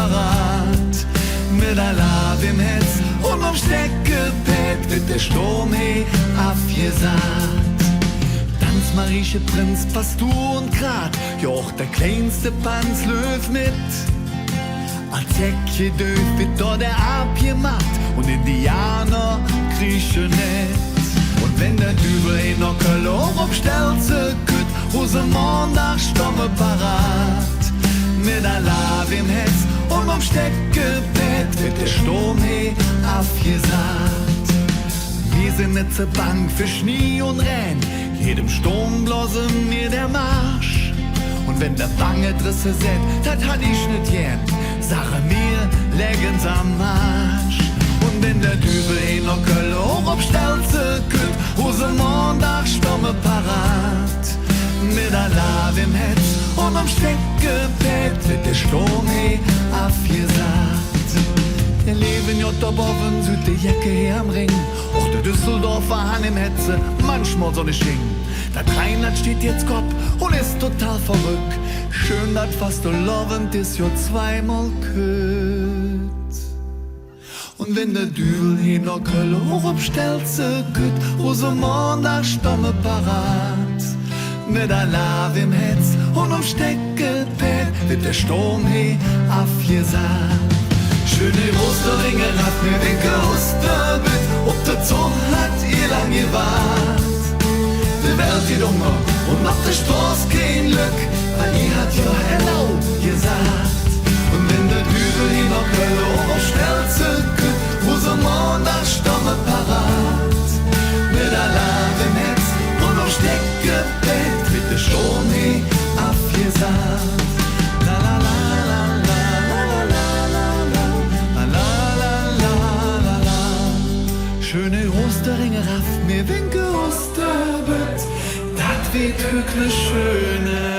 parat. Mit der Lave im Hetz und am Steckepad wird der Sturm abgesagt. Tanz Marieche Prinz, Pastor und Grat, ja auch der kleinste Panz löw mit. Als Säckje döf wird da der abgemacht und Indianer kriechen nicht. Und wenn der Dübel in der Kölle auch auf Stelze kütt, Rosamond nach Stomme parat. Mit der Lave im Hetz und am Steckebett wird der Sturm abgesagt. Wir sind nicht zur Bank für Schnee und Renn, jedem Sturm blasen mir der Marsch. Und wenn der Bange Drisse set, dat hat ich nicht gern, Sache mir, legen's am Marsch. Und wenn der Dübel in der Kölle auch auf Stelze kütt, Rosamond nach Stomme parat. Mit der Lave im Hetz und am Steckebett wird der Sturm abgesagt. Wir leben ja da oben, süd der Jacke her am Ring. Auch der Düsseldorfer Han im Hetze, manchmal so ne Sching. Der Rheinland steht jetzt Kopf und ist total verrückt. Schön, dat fast lovend ist ja zweimal kütt. Und wenn der Dübel in der Kölle hoch auf Stelze kütt, Rosamond nach Stomme parat. Mit der Lave im Hetz und am Steckebett wird der Sturm abgesagt. Schöne Osterringe hat mir den Osterbett, ob der Zorn hat ihr lang gewahrt. Die Welt geht Hunger und macht der Straß kein Glück, weil ihr hat ja Hello gesagt. Und wenn der Dübel in der Kölle auf Stelze kütt, Rosamond nach Stomme parat. Mit der Lave im Hetz und am Steckebett wird der Sturm abgesagt. La la la la la la la la la la la. Schöne Osterringe raff mir winke Osterbett, dat wird wirklich schöne